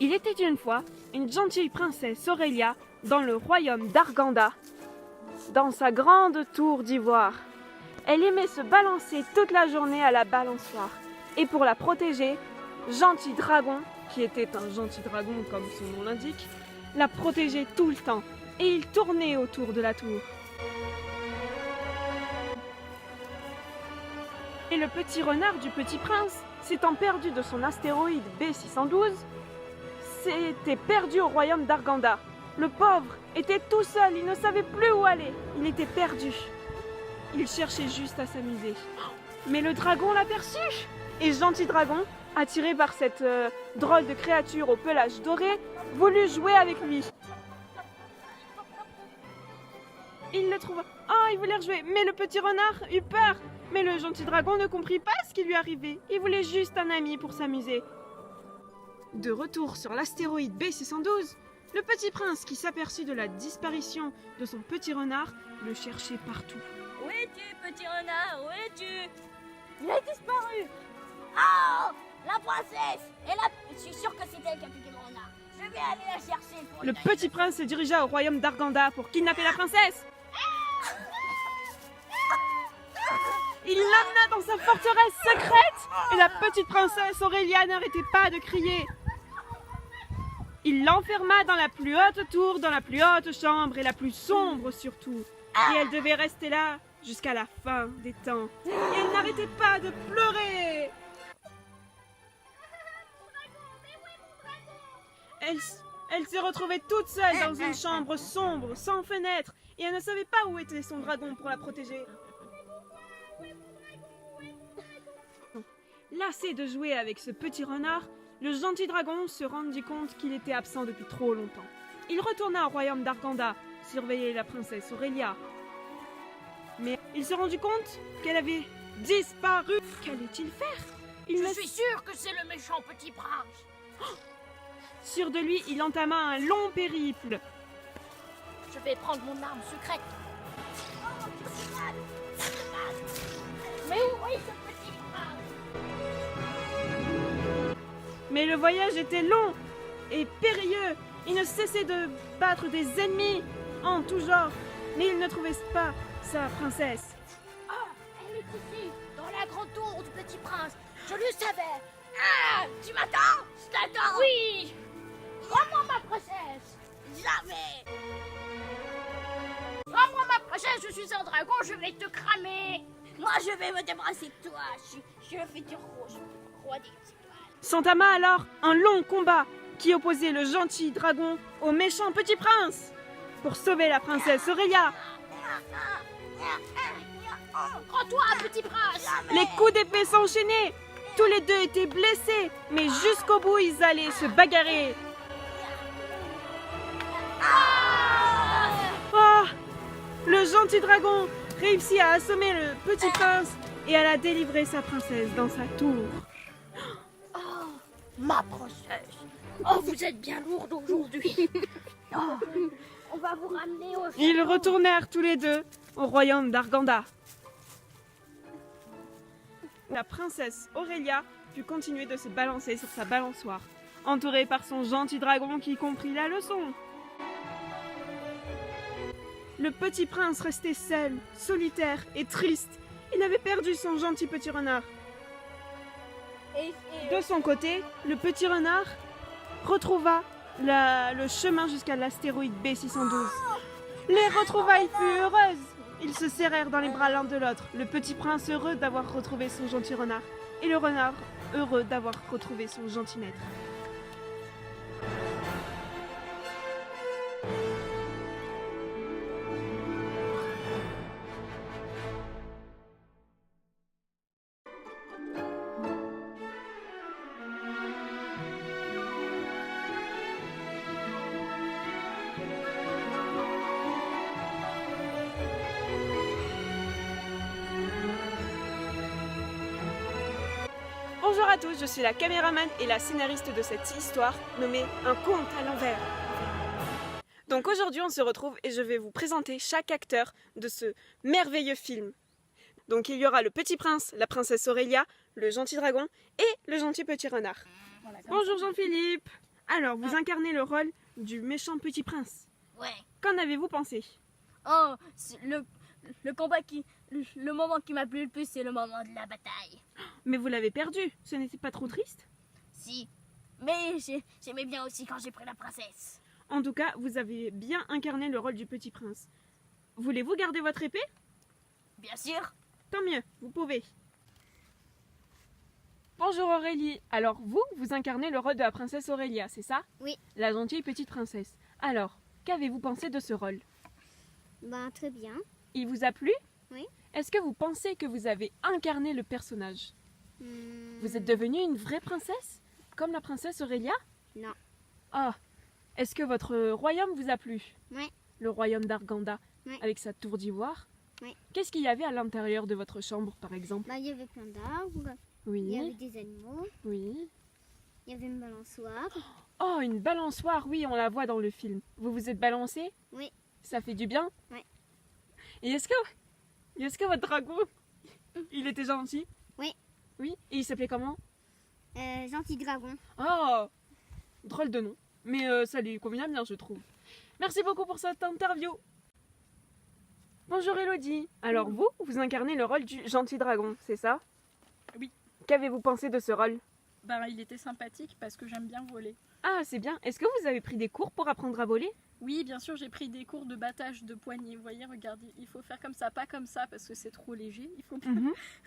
Il était une fois une gentille princesse Aurélia dans le royaume d'Arganda, dans sa grande tour d'ivoire. Elle aimait se balancer toute la journée à la balançoire. Et pour la protéger, Gentil Dragon, qui était un gentil dragon comme son nom l'indique, la protégeait tout le temps. Et il tournait autour de la tour. Et le petit renard du petit prince, s'étant perdu de son astéroïde B612, s'était perdu au royaume d'Arganda. Le pauvre était tout seul, il ne savait plus où aller. Il était perdu. Il cherchait juste à s'amuser. Mais le dragon l'aperçut. Et Gentil Dragon, attiré par cette drôle de créature au pelage doré, voulut jouer avec lui. Il le trouva. Oh, il voulait rejouer. Mais le petit renard eut peur. Mais le Gentil Dragon ne comprit pas ce qui lui arrivait. Il voulait juste un ami pour s'amuser. De retour sur l'astéroïde B612, le petit prince qui s'aperçut de la disparition de son petit renard le cherchait partout. Où es-tu, petit renard? Où es-tu? Il a disparu. Oh, la princesse. Je suis sûre que c'est elle qui a piqué mon renard. Je vais aller la chercher pour Le petit prince se dirigea au royaume d'Arganda pour kidnapper la princesse. Il l'amena dans sa forteresse secrète et la petite princesse Aurélia n'arrêtait pas de crier. Il l'enferma dans la plus haute tour, dans la plus haute chambre et la plus sombre surtout. Et elle devait rester là jusqu'à la fin des temps. Et elle n'arrêtait pas de pleurer. Elle s'est retrouvée toute seule dans une chambre sombre, sans fenêtre, et elle ne savait pas où était son dragon pour la protéger. Lassé de jouer avec ce petit renard, le gentil dragon se rendit compte qu'il était absent depuis trop longtemps. Il retourna au royaume d'Arganda, surveiller la princesse Aurélia. Mais il se rendit compte qu'elle avait disparu. Qu'allait-il faire? Je suis sûre que c'est le méchant petit prince. Sûr de lui, il entama un long périple. Je vais prendre mon arme secrète. Mais où est ce petit prince? Mais le voyage était long et périlleux. Il ne cessait de battre des ennemis en tout genre. Mais il ne trouvait pas sa princesse. Ah, elle est ici, dans la grande tour du petit prince. Je le savais. Ah, tu m'attends? Je t'attends. Oui. Rends-moi ma princesse. Jamais. Rends-moi ma princesse, je suis un dragon, je vais te cramer. Moi, je vais me débarrasser de toi. Je suis le futur roi des étoiles. S'entama alors un long combat qui opposait le gentil dragon au méchant petit prince. Pour sauver la princesse Aurélia, Rends-toi, petit prince. les coups d'épée s'enchaînaient. Tous les deux étaient blessés, mais jusqu'au bout ils allaient se bagarrer. Oh, le gentil dragon réussit à assommer le petit prince et à la délivrer sa princesse dans sa tour. Ma princesse. Oh, vous êtes bien lourde aujourd'hui. Oh, on va vous ramener au... Ils retournèrent tous les deux au royaume d'Arganda. La princesse Aurélia put continuer de se balancer sur sa balançoire, entourée par son gentil dragon qui comprit la leçon. Le petit prince restait seul, solitaire et triste. Il avait perdu son gentil petit renard. De son côté, le petit renard retrouva le chemin jusqu'à l'astéroïde B612. Les retrouvailles furent heureuses. Ils se serrèrent dans les bras l'un de l'autre. Le petit prince heureux d'avoir retrouvé son gentil renard. Et le renard heureux d'avoir retrouvé son gentil maître. Bonjour à tous, je suis la caméraman et la scénariste de cette histoire nommée Un conte à l'envers. Donc aujourd'hui on se retrouve et je vais vous présenter chaque acteur de ce merveilleux film. Donc il y aura le petit prince, la princesse Aurélia, le gentil dragon et le gentil petit renard. Bonjour Jean-Philippe. Alors, vous incarnez le rôle du méchant petit prince. Ouais. Qu'en avez-vous pensé? Oh, le combat le moment qui m'a plu le plus, c'est le moment de la bataille. Mais vous l'avez perdu, ce n'était pas trop triste? Si. Mais j'aimais bien aussi quand j'ai pris la princesse. En tout cas, vous avez bien incarné le rôle du petit prince. Voulez-vous garder votre épée? Bien sûr. Tant mieux, vous pouvez. Bonjour Aurélie. Alors vous incarnez le rôle de la princesse Aurélia, c'est ça? Oui. La gentille petite princesse. Alors, qu'avez-vous pensé de ce rôle? Ben, très bien. Il vous a plu? Oui. Est-ce que vous pensez que vous avez incarné le personnage? Vous êtes devenue une vraie princesse? Comme la princesse Aurélia? Non. Ah, est-ce que votre royaume vous a plu? Oui. Le royaume d'Arganda, Oui. avec sa tour d'ivoire? Oui. Qu'est-ce qu'il y avait à l'intérieur de votre chambre, par exemple? Ben, il y avait plein d'arbres, Oui, il y avait des animaux, oui. il y avait une balançoire. Oh, une balançoire, oui, on la voit dans le film. Vous vous êtes balancé? Oui. Ça fait du bien? Oui. Et est-ce que votre dragon, il était gentil? Oui. Oui, et il s'appelait comment? Gentil dragon. Oh, drôle de nom. Mais ça lui convient bien, je trouve. Merci beaucoup pour cette interview. Bonjour Elodie. Alors vous incarnez le rôle du gentil dragon, c'est ça? Oui. Qu'avez-vous pensé de ce rôle? Bah, il était sympathique parce que j'aime bien voler. Ah, c'est bien. Est-ce que vous avez pris des cours pour apprendre à voler? Oui, bien sûr, j'ai pris des cours de battage de poignet. Vous voyez, regardez, il faut faire comme ça, pas comme ça parce que c'est trop léger. Il faut bien,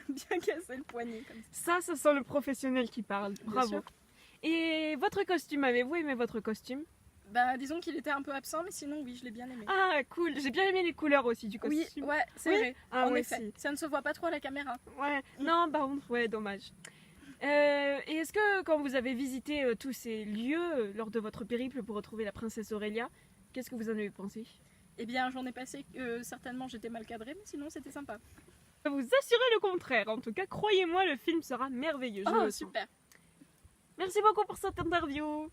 bien casser le poignet comme ça. Ça sent le professionnel qui parle. Bien Bravo. sûr. Et votre costume, avez-vous aimé votre costume? Bah, disons qu'il était un peu absent, mais sinon, oui, je l'ai bien aimé. Ah, cool. J'ai bien aimé les couleurs aussi du oui, costume. ouais, c'est Oui. vrai. Ah, en moi effet, aussi. ça ne se voit pas trop à la caméra. Ouais. Non, par contre, ouais, dommage. Et est-ce que quand vous avez visité tous ces lieux lors de votre périple pour retrouver la princesse Aurélia, qu'est-ce que vous en avez pensé? Eh bien, j'en ai passé certainement, j'étais mal cadrée, mais sinon, c'était sympa. Je peux vous assurer le contraire. En tout cas, croyez-moi, le film sera merveilleux. Je Oh, le sens. super. Merci beaucoup pour cette interview.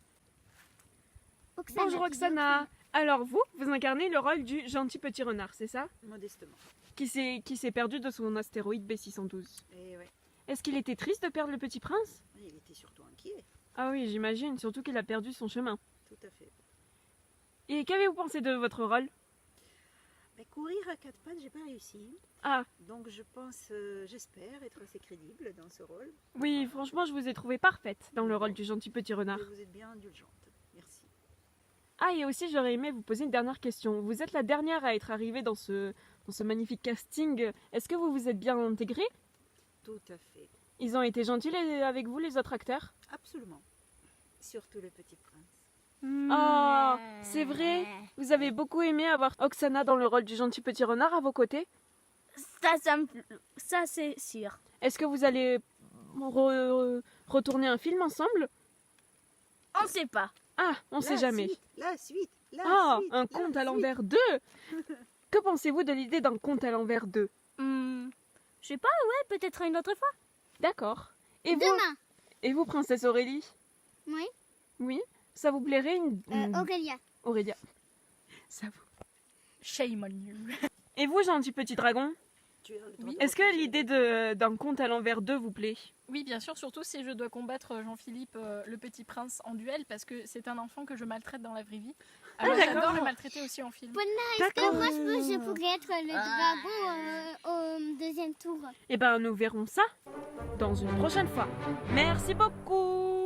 Oksana, Bonjour Oksana. Alors vous incarnez le rôle du gentil petit renard, c'est ça? Modestement. Qui s'est perdu de son astéroïde B612. Et ouais, Est-ce qu'il était triste de perdre le petit prince? il était surtout inquiet. Ah oui, j'imagine, surtout qu'il a perdu son chemin. Tout à fait. Et qu'avez-vous pensé de votre rôle? Mais courir à quatre pattes, j'ai pas réussi. Ah, Donc je pense, j'espère être assez crédible dans ce rôle. oui, franchement, je vous ai trouvé parfaite dans le rôle du gentil petit renard. Et vous êtes bien indulgente. Merci. Ah, et aussi, j'aurais aimé vous poser une dernière question. Vous êtes la dernière à être arrivée dans ce magnifique casting. Est-ce que vous vous êtes bien intégrée? Tout à fait. Ils ont été gentils avec vous, les autres acteurs? Absolument. Surtout le petit prince. Oh, c'est vrai? Vous avez beaucoup aimé avoir Oksana dans le rôle du gentil petit renard à vos côtés? Ça c'est sûr. Est-ce que vous allez retourner un film ensemble? On sait pas. Ah, on sait jamais. La suite. Ah, un conte à l'envers 2. Que pensez-vous de l'idée d'un conte à l'envers 2? Je sais pas, ouais, peut-être une autre fois. D'accord. Et vous, Demain. princesse Aurélie? Oui. Oui? Ça vous plairait Aurélia. Aurélia. Ça vous. Shame on you. Et vous, gentil petit dragon? Tu as le droit Oui. de Est-ce que refuser. l'idée d'un conte à l'envers 2 vous plaît? Oui, bien sûr, surtout si je dois combattre Jean-Philippe, le petit prince, en duel, parce que c'est un enfant que je maltraite dans la vraie vie. Alors d'accord. j'adore le maltraiter aussi en film. Est-ce que moi je pourrais être le dragon au deuxième tour? Eh ben, nous verrons ça dans une prochaine fois. Merci beaucoup.